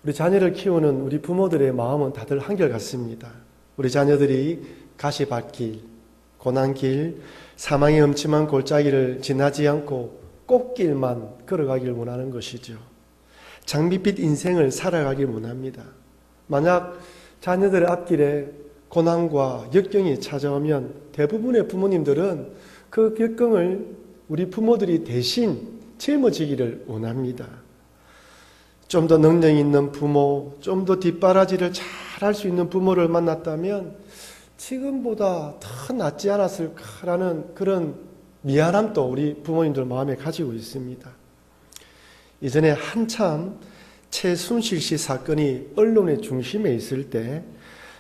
우리 자녀를 키우는 우리 부모들의 마음은 다들 한결같습니다. 우리 자녀들이 가시밭길, 고난길, 사망의 음침한 골짜기를 지나지 않고 꽃길만 걸어가길 원하는 것이죠. 장밋빛 인생을 살아가길 원합니다. 만약 자녀들의 앞길에 고난과 역경이 찾아오면 대부분의 부모님들은 그 역경을 우리 부모들이 대신 짊어지기를 원합니다. 좀 더 능력 있는 부모, 좀 더 뒷바라지를 잘 할 수 있는 부모를 만났다면 지금보다 더 낫지 않았을까라는 그런 미안함도 우리 부모님들 마음에 가지고 있습니다. 이전에 한참 최순실 씨 사건이 언론의 중심에 있을 때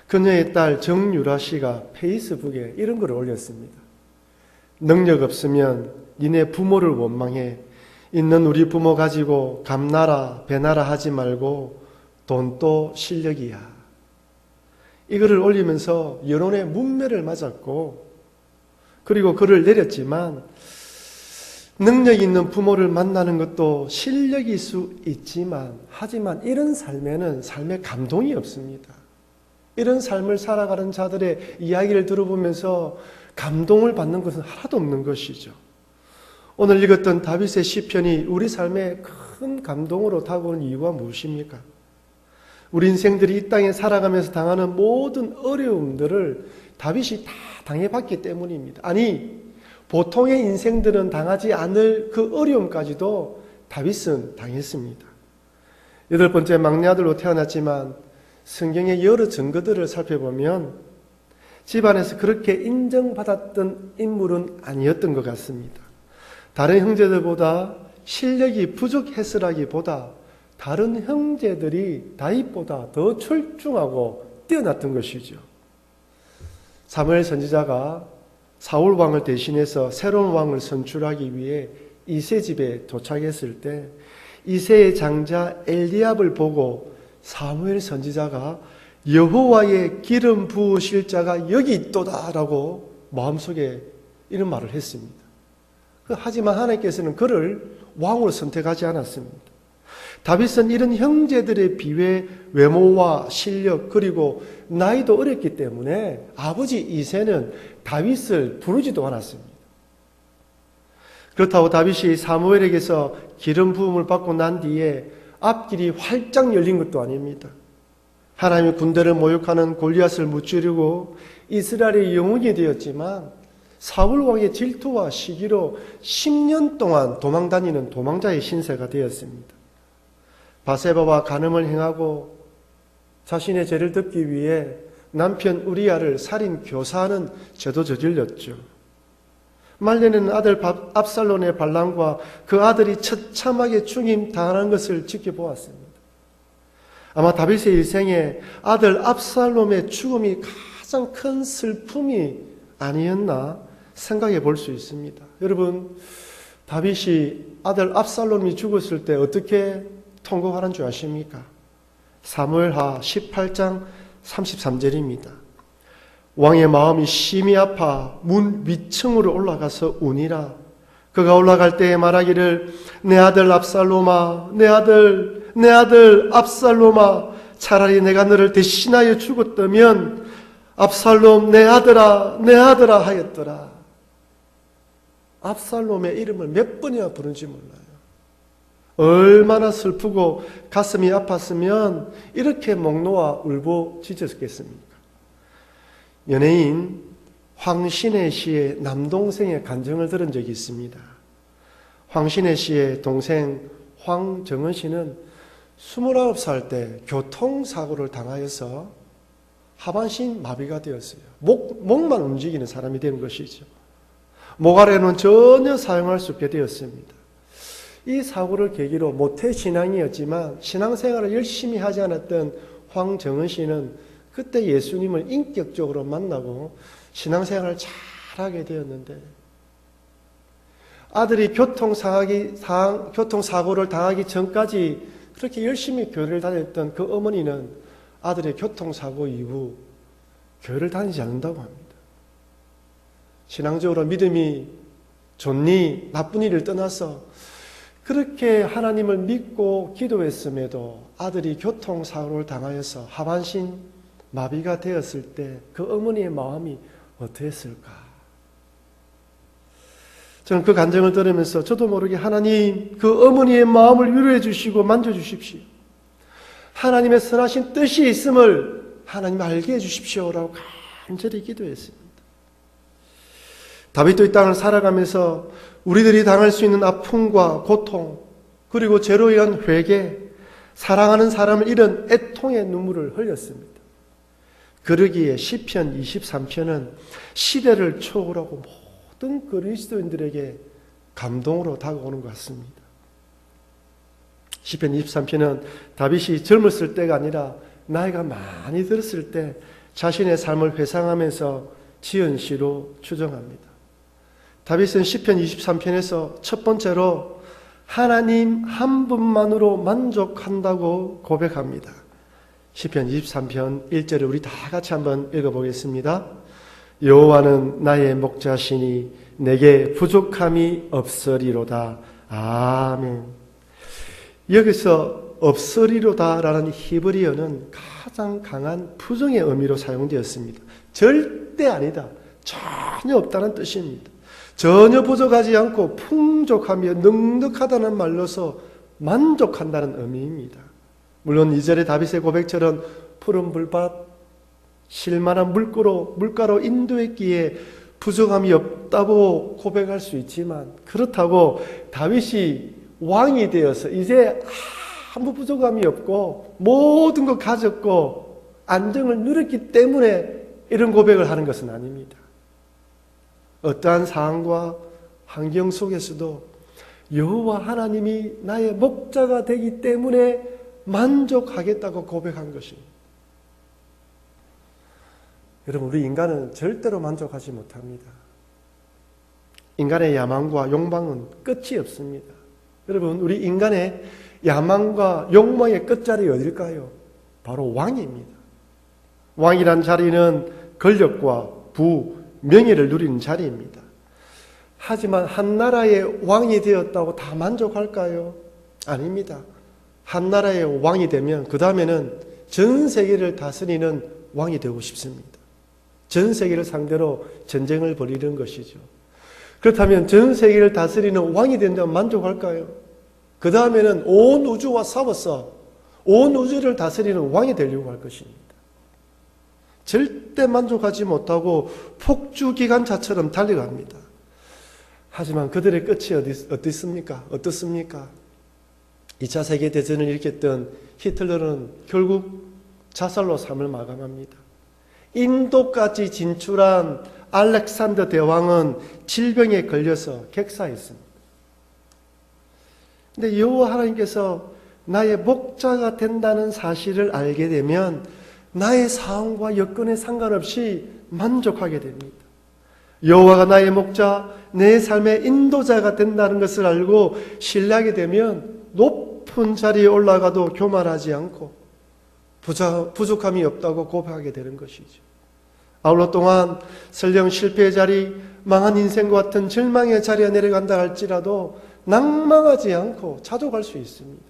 그녀의 딸 정유라 씨가 페이스북에 이런 글을 올렸습니다. 능력 없으면 니네 부모를 원망해. 있는 우리 부모 가지고 감나라 배나라 하지 말고 돈도 실력이야. 이 글을 올리면서 여론의 문매를 맞았고 그리고 글을 내렸지만 능력 있는 부모를 만나는 것도 실력일 수 있지만 하지만 이런 삶에는 삶에 감동이 없습니다. 이런 삶을 살아가는 자들의 이야기를 들어보면서 감동을 받는 것은 하나도 없는 것이죠. 오늘 읽었던 다윗의 시편이 우리 삶에 큰 감동으로 다가오는 이유가 무엇입니까? 우리 인생들이 이 땅에 살아가면서 당하는 모든 어려움들을 다윗이 다 당해봤기 때문입니다. 아니, 보통의 인생들은 당하지 않을 그 어려움까지도 다윗은 당했습니다. 8번째 막내 아들로 태어났지만 성경의 여러 증거들을 살펴보면 집안에서 그렇게 인정받았던 인물은 아니었던 것 같습니다. 다른 형제들보다 실력이 부족했으라기보다 다른 형제들이 다윗보다 더 출중하고 뛰어났던 것이죠. 사무엘 선지자가 사울 왕을 대신해서 새로운 왕을 선출하기 위해 이새 집에 도착했을 때 이새의 장자 엘리압을 보고 사무엘 선지자가 여호와의 기름 부으실 자가 여기 있도다라고 마음속에 이런 말을 했습니다. 하지만 하나님께서는 그를 왕으로 선택하지 않았습니다. 다윗은 이런 형제들에 비해 외모와 실력 그리고 나이도 어렸기 때문에 아버지 이새는 다윗을 부르지도 않았습니다. 그렇다고 다윗이 사무엘에게서 기름 부음을 받고 난 뒤에 앞길이 활짝 열린 것도 아닙니다. 하나님의 군대를 모욕하는 골리앗을 무찌르고 이스라엘의 영웅이 되었지만 사울 왕의 질투와 시기로 10년 동안 도망다니는 도망자의 신세가 되었습니다. 바세바와 간음을 행하고 자신의 죄를 덮기 위해 남편 우리야를 살인 교사하는 죄도 저질렀죠. 말년에는 아들 압살롬의 반란과 그 아들이 처참하게 죽임당하는 것을 지켜보았습니다. 아마 다윗의 일생에 아들 압살롬의 죽음이 가장 큰 슬픔이 아니었나 생각해 볼 수 있습니다. 여러분, 다윗이 아들 압살롬이 죽었을 때 어떻게 통곡하는 줄 아십니까? 사무엘하 18장 33절입니다. 왕의 마음이 심히 아파 문 위층으로 올라가서 우니라. 그가 올라갈 때에 말하기를 내 아들 압살롬아, 내 아들 압살롬아, 차라리 내가 너를 대신하여 죽었다면 압살롬 내 아들아 하였더라. 압살롬의 이름을 몇 번이나 부른지 몰라요. 얼마나 슬프고 가슴이 아팠으면 이렇게 목 놓아 울부짖었겠습니까? 연예인 황신혜 씨의 남동생의 간증을 들은 적이 있습니다. 황신혜 씨의 동생 황정은 씨는 29살 때 교통사고를 당하여서 하반신 마비가 되었어요. 목만 움직이는 사람이 된 것이죠. 목 아래는 전혀 사용할 수 없게 되었습니다. 이 사고를 계기로 모태신앙이었지만 신앙생활을 열심히 하지 않았던 황정은 씨는 그때 예수님을 인격적으로 만나고 신앙생활을 잘하게 되었는데 아들이 교통사고를 당하기 전까지 그렇게 열심히 교회를 다녔던 그 어머니는 아들의 교통사고 이후 교회를 다니지 않는다고 합니다. 신앙적으로 믿음이 좋니 나쁜 일을 떠나서 그렇게 하나님을 믿고 기도했음에도 아들이 교통사고를 당하여서 하반신 마비가 되었을 때 그 어머니의 마음이 어떠했을까? 저는 그 간증을 들으면서 저도 모르게 하나님 그 어머니의 마음을 위로해 주시고 만져주십시오. 하나님의 선하신 뜻이 있음을 하나님 알게 해주십시오라고 간절히 기도했습니다. 다윗도 이 땅을 살아가면서 우리들이 당할 수 있는 아픔과 고통, 그리고 죄로 인한 회개, 사랑하는 사람을 잃은 애통의 눈물을 흘렸습니다. 그러기에 시편 23편은 시대를 초월하고 모든 그리스도인들에게 감동으로 다가오는 것 같습니다. 시편 23편은 다윗이 젊었을 때가 아니라 나이가 많이 들었을 때 자신의 삶을 회상하면서 지은 시로 추정합니다. 다윗은 시편 23편에서 첫 번째로 하나님 한 분만으로 만족한다고 고백합니다. 시편 23편 1절을 우리 다 같이 한번 읽어보겠습니다. 여호와는 나의 목자시니 내게 부족함이 없으리로다. 아멘. 여기서 없으리로다라는 히브리어는 가장 강한 부정의 의미로 사용되었습니다. 절대 아니다, 전혀 없다는 뜻입니다. 전혀 부족하지 않고 풍족하며 넉넉하다는 말로서 만족한다는 의미입니다. 물론 2절의 다윗의 고백처럼 푸른 불밭, 실만한 물가로 인도했기에 부족함이 없다고 고백할 수 있지만, 그렇다고 다윗이 왕이 되어서 이제 아무 부족함이 없고 모든 것 가졌고 안정을 누렸기 때문에 이런 고백을 하는 것은 아닙니다. 어떠한 상황과 환경 속에서도 여호와 하나님이 나의 목자가 되기 때문에 만족하겠다고 고백한 것입니다. 여러분, 우리 인간은 절대로 만족하지 못합니다. 인간의 야망과 욕망은 끝이 없습니다. 여러분, 우리 인간의 야망과 욕망의 끝자리 어딜까요? 바로 왕입니다. 왕이란 자리는 권력과 부, 명예를 누리는 자리입니다. 하지만 한 나라의 왕이 되었다고 다 만족할까요? 아닙니다. 한 나라의 왕이 되면 그 다음에는 전 세계를 다스리는 왕이 되고 싶습니다. 전 세계를 상대로 전쟁을 벌이는 것이죠. 그렇다면 전 세계를 다스리는 왕이 된다면 만족할까요? 그 다음에는 온 우주와 싸워서 온 우주를 다스리는 왕이 되려고 할 것입니다. 절대 만족하지 못하고 폭주기관차처럼 달려갑니다. 하지만 그들의 끝이 어떻습니까? 2차 세계대전을 일으켰던 히틀러는 결국 자살로 삶을 마감합니다. 인도까지 진출한 알렉산더 대왕은 질병에 걸려서 객사했습니다. 근데 여호와 하나님께서 나의 목자가 된다는 사실을 알게 되면 나의 상황과 여건에 상관없이 만족하게 됩니다. 여호와가 나의 목자, 내 삶의 인도자가 된다는 것을 알고 신뢰하게 되면 높은 자리에 올라가도 교만하지 않고 부족함이 없다고 고백하게 되는 것이죠. 아울러 또한 설령 실패의 자리, 망한 인생과 같은 절망의 자리에 내려간다 할지라도 낭망하지 않고 자족할 수 있습니다.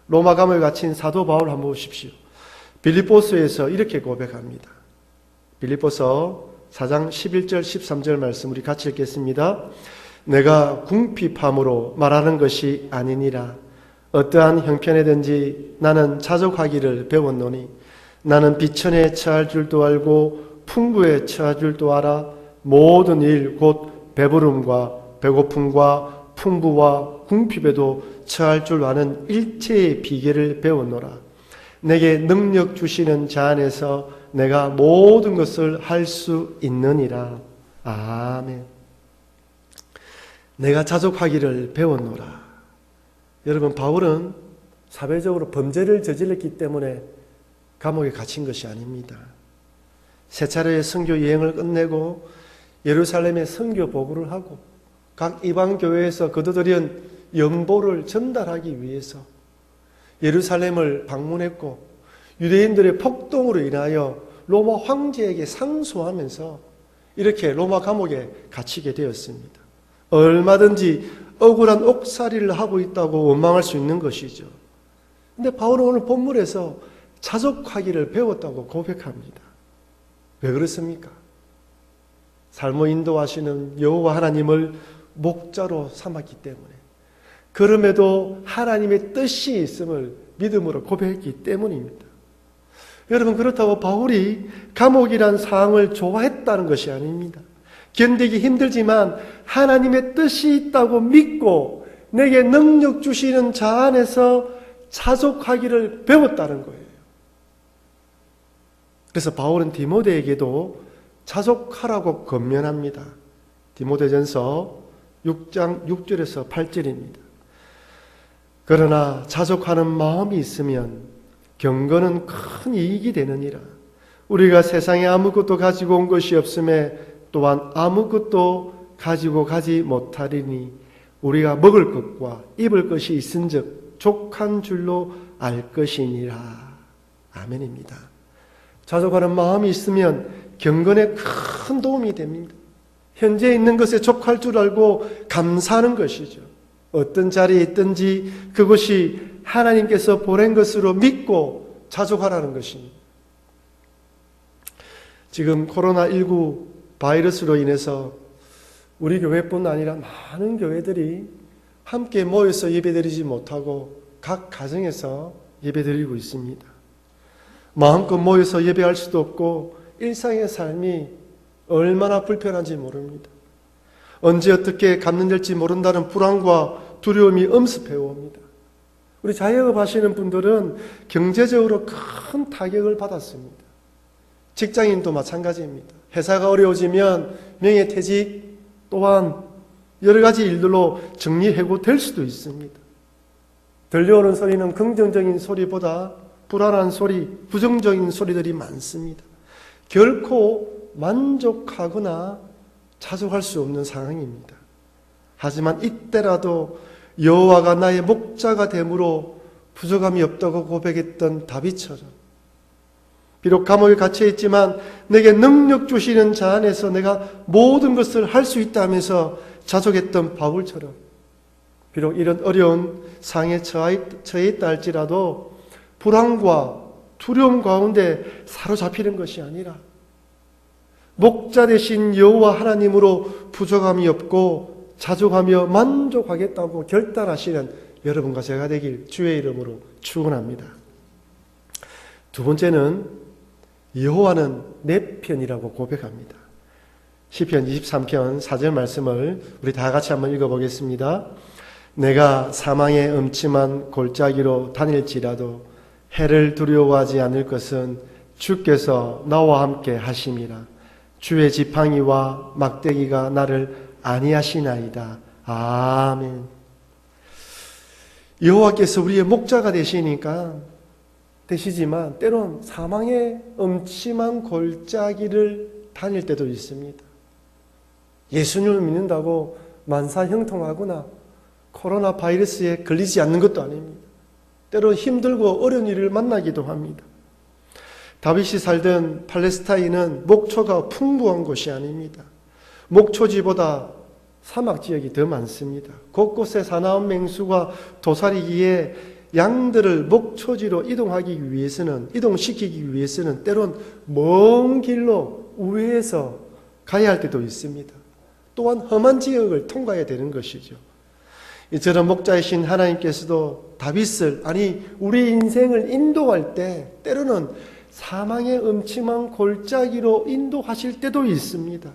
로마 감옥에 갇힌 사도 바울 한번 보십시오. 빌립보서에서 이렇게 고백합니다. 빌립보서 4장 11절 13절 말씀 우리 같이 읽겠습니다. 내가 궁핍함으로 말하는 것이 아니니라. 어떠한 형편에든지 나는 자족하기를 배웠노니 나는 비천에 처할 줄도 알고 풍부에 처할 줄도 알아. 모든 일 곧 배부름과 배고픔과 풍부와 궁핍에도 처할 줄 아는 일체의 비결을 배웠노라. 내게 능력 주시는 자 안에서 내가 모든 것을 할 수 있느니라. 아멘. 내가 자족하기를 배웠노라. 여러분, 바울은 사회적으로 범죄를 저질렀기 때문에 감옥에 갇힌 것이 아닙니다. 세 차례의 선교 여행을 끝내고 예루살렘에 선교 보고를 하고 각 이방 교회에서 거둬들인 연보를 전달하기 위해서 예루살렘을 방문했고 유대인들의 폭동으로 인하여 로마 황제에게 상소하면서 이렇게 로마 감옥에 갇히게 되었습니다. 얼마든지 억울한 옥살이를 하고 있다고 원망할 수 있는 것이죠. 근데 바울은 오늘 본문에서 자족하기를 배웠다고 고백합니다. 왜 그렇습니까? 삶을 인도하시는 여호와 하나님을 목자로 삼았기 때문에, 그럼에도 하나님의 뜻이 있음을 믿음으로 고백했기 때문입니다. 여러분, 그렇다고 바울이 감옥이란 상황을 좋아했다는 것이 아닙니다. 견디기 힘들지만 하나님의 뜻이 있다고 믿고 내게 능력 주시는 자 안에서 자족하기를 배웠다는 거예요. 그래서 바울은 디모데에게도 자족하라고 권면합니다. 디모데전서 6장 6절에서 8절입니다. 그러나 자족하는 마음이 있으면 경건은 큰 이익이 되느니라. 우리가 세상에 아무것도 가지고 온 것이 없음에 또한 아무것도 가지고 가지 못하리니 우리가 먹을 것과 입을 것이 있은즉 족한 줄로 알 것이니라. 아멘입니다. 자족하는 마음이 있으면 경건에 큰 도움이 됩니다. 현재 있는 것에 족할 줄 알고 감사하는 것이죠. 어떤 자리에 있든지 그것이 하나님께서 보낸 것으로 믿고 자족하라는 것입니다. 지금 코로나19 바이러스로 인해서 우리 교회뿐 아니라 많은 교회들이 함께 모여서 예배드리지 못하고 각 가정에서 예배드리고 있습니다. 마음껏 모여서 예배할 수도 없고 일상의 삶이 얼마나 불편한지 모릅니다. 언제 어떻게 감염될지 모른다는 불안과 두려움이 엄습해 옵니다. 우리 자영업 하시는 분들은 경제적으로 큰 타격을 받았습니다. 직장인도 마찬가지입니다. 회사가 어려워지면 명예퇴직 또한 여러 가지 일들로 정리해고될 수도 있습니다. 들려오는 소리는 긍정적인 소리보다 불안한 소리, 부정적인 소리들이 많습니다. 결코 만족하거나 자족할 수 없는 상황입니다. 하지만 이때라도 여호와가 나의 목자가 됨으로 부족함이 없다고 고백했던 다윗처럼, 비록 감옥에 갇혀 있지만 내게 능력 주시는 자 안에서 내가 모든 것을 할 수 있다면서 자족했던 바울처럼, 비록 이런 어려운 상황에 처해 있다 할지라도 불안과 두려움 가운데 사로잡히는 것이 아니라 목자 되신 여호와 하나님으로 부족함이 없고 자족하며 만족하겠다고 결단하시는 여러분과 제가 되길 주의 이름으로 축원합니다. 두 번째는 여호와는 내 편이라고 고백합니다. 시편 23편 4절 말씀을 우리 다 같이 한번 읽어보겠습니다. 내가 사망의 음침한 골짜기로 다닐지라도 해를 두려워하지 않을 것은 주께서 나와 함께 하심이라. 주의 지팡이와 막대기가 나를 안위하시나이다. 아멘. 여호와께서 우리의 목자가 되시지만 때론 사망의 음침한 골짜기를 다닐 때도 있습니다. 예수님을 믿는다고 만사형통하거나 코로나 바이러스에 걸리지 않는 것도 아닙니다. 때로 힘들고 어려운 일을 만나기도 합니다. 다윗이 살던 팔레스타인은 목초가 풍부한 곳이 아닙니다. 목초지보다 사막 지역이 더 많습니다. 곳곳에 사나운 맹수가 도사리기에 양들을 목초지로 이동시키기 위해서는 때론 먼 길로 우회해서 가야 할 때도 있습니다. 또한 험한 지역을 통과해야 되는 것이죠. 이처럼 목자이신 하나님께서도 다윗을, 우리 인생을 인도할 때 때로는 사망의 음침한 골짜기로 인도하실 때도 있습니다.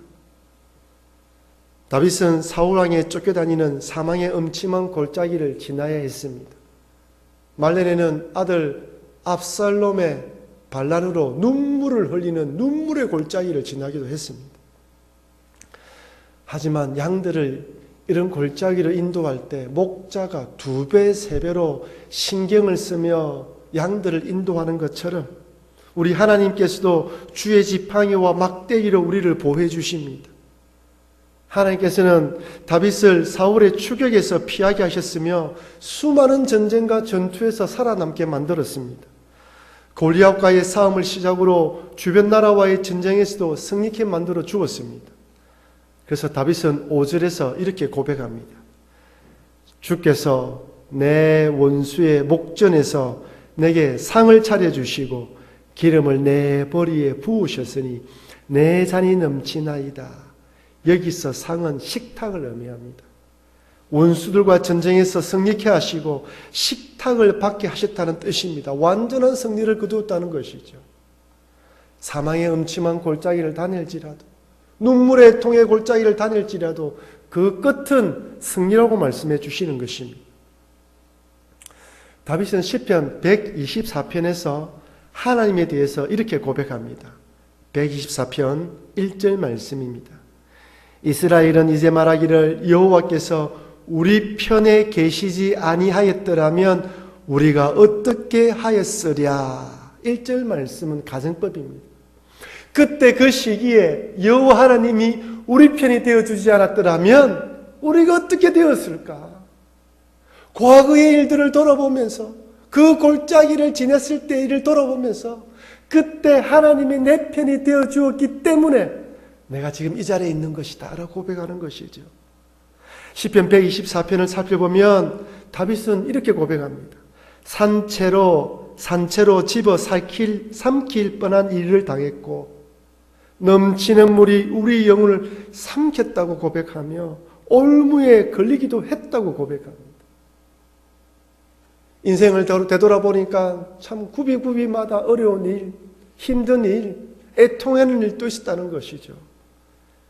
다윗은 사울왕에 쫓겨다니는 사망의 음침한 골짜기를 지나야 했습니다. 말년에는 아들 압살롬의 반란으로 눈물을 흘리는 눈물의 골짜기를 지나기도 했습니다. 하지만 양들을 이런 골짜기를 인도할 때 목자가 2배, 3배로 신경을 쓰며 양들을 인도하는 것처럼 우리 하나님께서도 주의 지팡이와 막대기로 우리를 보호해 주십니다. 하나님께서는 다윗을 사울의 추격에서 피하게 하셨으며 수많은 전쟁과 전투에서 살아남게 만들었습니다. 골리앗과의 싸움을 시작으로 주변 나라와의 전쟁에서도 승리케 만들어 주었습니다. 그래서 다윗은 5절에서 이렇게 고백합니다. 주께서 내 원수의 목전에서 내게 상을 차려주시고 기름을 내 머리에 부으셨으니 내 잔이 넘치나이다. 여기서 상은 식탁을 의미합니다. 원수들과 전쟁에서 승리케 하시고 식탁을 받게 하셨다는 뜻입니다. 완전한 승리를 거두었다는 것이죠. 사망의 음침한 골짜기를 다닐지라도, 눈물의 통의 골짜기를 다닐지라도 그 끝은 승리라고 말씀해 주시는 것입니다. 다윗은 시편 124편에서 하나님에 대해서 이렇게 고백합니다. 124편 1절 말씀입니다. 이스라엘은 이제 말하기를 여호와께서 우리 편에 계시지 아니하였더라면 우리가 어떻게 하였으랴. 1절 말씀은 가정법입니다. 그때 그 시기에 여호와 하나님이 우리 편이 되어주지 않았더라면 우리가 어떻게 되었을까? 과거의 일들을 돌아보면서, 그 골짜기를 지냈을 때 일을 돌아보면서 그때 하나님이 내 편이 되어주었기 때문에 내가 지금 이 자리에 있는 것이다 라고 고백하는 것이죠. 시편 124편을 살펴보면 다윗은 이렇게 고백합니다. 산채로 집어 삼킬 뻔한 일을 당했고 넘치는 물이 우리 영혼을 삼켰다고 고백하며 올무에 걸리기도 했다고 고백합니다. 인생을 되돌아보니까 참 구비마다 어려운 일, 힘든 일, 애통하는 일도 있었다는 것이죠.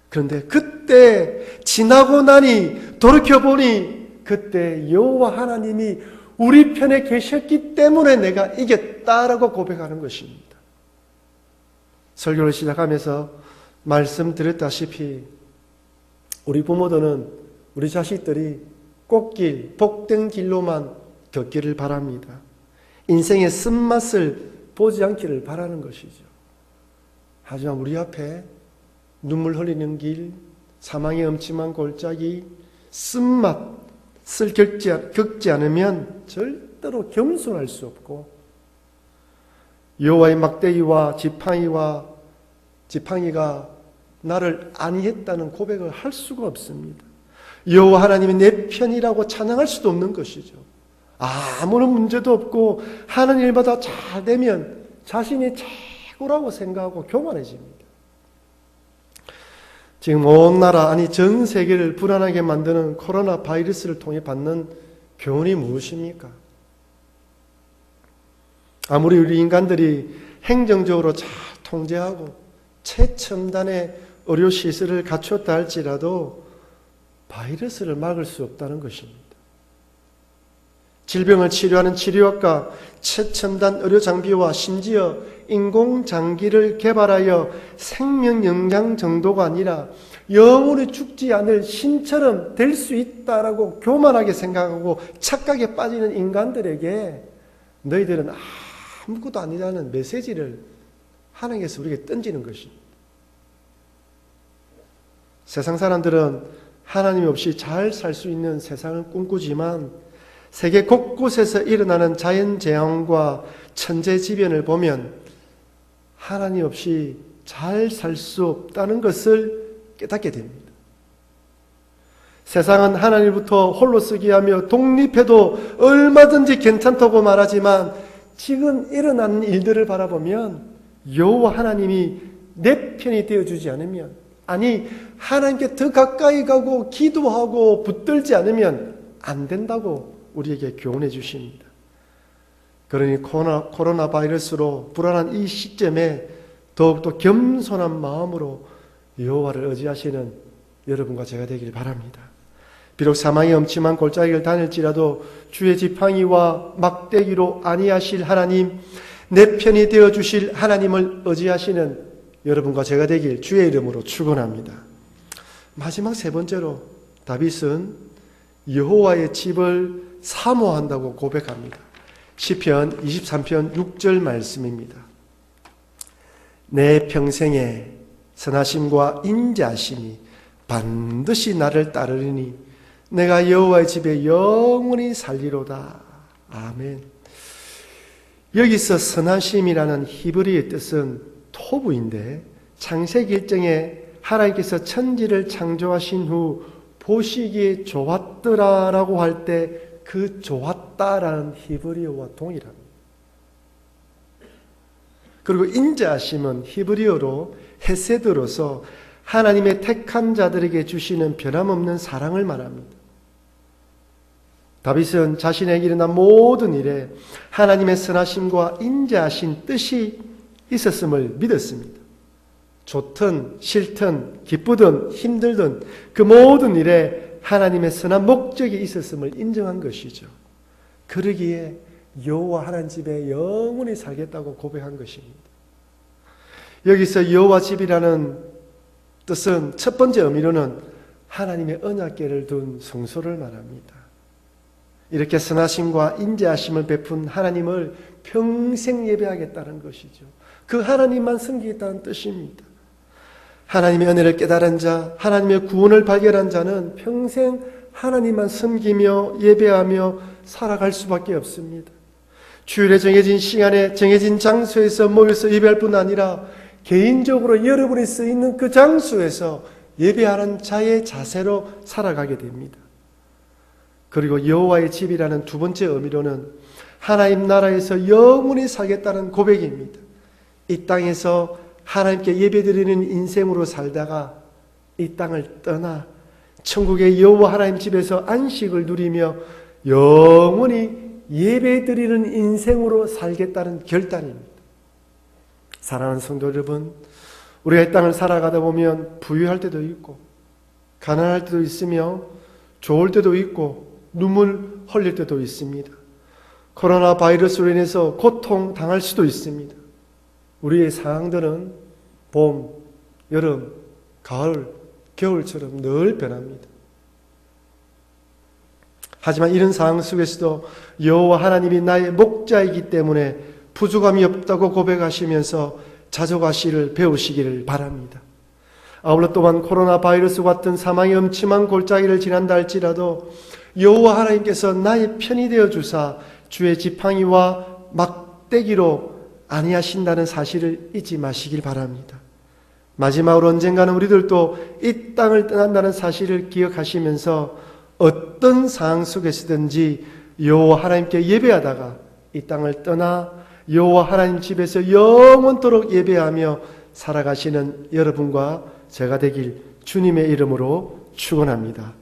그런데 그때 지나고 나니 돌이켜보니 그때 여호와 하나님이 우리 편에 계셨기 때문에 내가 이겼다라고 고백하는 것입니다. 설교를 시작하면서 말씀드렸다시피 우리 부모들은 우리 자식들이 꽃길, 복된 길로만 걷기를 바랍니다. 인생의 쓴맛을 보지 않기를 바라는 것이죠. 하지만 우리 앞에 눈물 흘리는 길, 사망의 음침한 골짜기, 쓴맛을 겪지 않으면 절대로 겸손할 수 없고 여호와의 막대기와 지팡이가 나를 안위했다는 고백을 할 수가 없습니다. 여호와 하나님이 내 편이라고 찬양할 수도 없는 것이죠. 아무런 문제도 없고 하는 일마다 잘 되면 자신이 최고라고 생각하고 교만해집니다. 지금 온 나라, 아니 전 세계를 불안하게 만드는 코로나 바이러스를 통해 받는 교훈이 무엇입니까? 아무리 우리 인간들이 행정적으로 잘 통제하고 최첨단의 의료시설을 갖췄다 할지라도 바이러스를 막을 수 없다는 것입니다. 질병을 치료하는 치료학과 최첨단 의료장비와 심지어 인공장기를 개발하여 생명영양 정도가 아니라 영원히 죽지 않을 신처럼 될 수 있다라고 교만하게 생각하고 착각에 빠지는 인간들에게 너희들은 아무것도 아니라는 메시지를 하나님께서 우리에게 던지는 것입니다. 세상 사람들은 하나님 없이 잘 살 수 있는 세상을 꿈꾸지만 세계 곳곳에서 일어나는 자연재앙과 천재지변을 보면 하나님 없이 잘 살 수 없다는 것을 깨닫게 됩니다. 세상은 하나님부터 홀로 쓰기 하며 독립해도 얼마든지 괜찮다고 말하지만 지금 일어나는 일들을 바라보면 여호와 하나님이 내 편이 되어주지 않으면, 아니 하나님께 더 가까이 가고 기도하고 붙들지 않으면 안 된다고 우리에게 교훈해 주십니다. 그러니 코로나 바이러스로 불안한 이 시점에 더욱더 겸손한 마음으로 여호와를 의지하시는 여러분과 제가 되길 바랍니다. 비록 사망의 엄침한 골짜기를 다닐지라도 주의 지팡이와 막대기로 안위하실 하나님, 내 편이 되어주실 하나님을 의지하시는 여러분과 제가 되길 주의 이름으로 축원합니다. 마지막 세 번째로 다윗은 여호와의 집을 사모한다고 고백합니다. 시편 23편 6절 말씀입니다. 내 평생에 선하심과 인자하심이 반드시 나를 따르리니 내가 여호와의 집에 영원히 살리로다. 아멘. 여기서 선하심이라는 히브리의 뜻은 토부인데 창세기 1장에 하나님께서 천지를 창조하신 후 보시기에 좋았더라라고 할 때 그 좋았다라는 히브리어와 동일합니다. 그리고 인자하심은 히브리어로 헤세드로서 하나님의 택한 자들에게 주시는 변함없는 사랑을 말합니다. 다윗은 자신에게 일어난 모든 일에 하나님의 선하심과 인자하신 뜻이 있었음을 믿었습니다. 좋든 싫든 기쁘든 힘들든 그 모든 일에 하나님의 선한 목적이 있었음을 인정한 것이죠. 그러기에 여호와 하나님 집에 영원히 살겠다고 고백한 것입니다. 여기서 여호와 집이라는 뜻은 첫 번째 의미로는 하나님의 언약궤를 둔 성소를 말합니다. 이렇게 선하심과 인자하심을 베푼 하나님을 평생 예배하겠다는 것이죠. 그 하나님만 섬기겠다는 뜻입니다. 하나님의 은혜를 깨달은 자, 하나님의 구원을 발견한 자는 평생 하나님만 섬기며 예배하며 살아갈 수밖에 없습니다. 주일에 정해진 시간에 정해진 장소에서 모여서 예배할 뿐 아니라 개인적으로 여러분이 서 있는 그 장소에서 예배하는 자의 자세로 살아가게 됩니다. 그리고 여호와의 집이라는 두 번째 의미로는 하나님 나라에서 영원히 살겠다는 고백입니다. 이 땅에서 하나님께 예배드리는 인생으로 살다가 이 땅을 떠나 천국의 여호와 하나님 집에서 안식을 누리며 영원히 예배드리는 인생으로 살겠다는 결단입니다. 사랑하는 성도 여러분, 우리가 이 땅을 살아가다 보면 부유할 때도 있고 가난할 때도 있으며 좋을 때도 있고 눈물 흘릴 때도 있습니다. 코로나 바이러스로 인해서 고통당할 수도 있습니다. 우리의 상황들은 봄, 여름, 가을, 겨울처럼 늘 변합니다. 하지만 이런 상황 속에서도 여호와 하나님이 나의 목자이기 때문에 부족함이 없다고 고백하시면서 자족하시를 배우시기를 바랍니다. 아울러 또한 코로나 바이러스 같은 사망의 음침한 골짜기를 지난다 할지라도 여호와 하나님께서 나의 편이 되어 주사 주의 지팡이와 막대기로 아니하신다는 사실을 잊지 마시길 바랍니다. 마지막으로 언젠가는 우리들도 이 땅을 떠난다는 사실을 기억하시면서 어떤 상황 속에서든지 여호와 하나님께 예배하다가 이 땅을 떠나 여호와 하나님 집에서 영원토록 예배하며 살아가시는 여러분과 제가 되길 주님의 이름으로 축원합니다.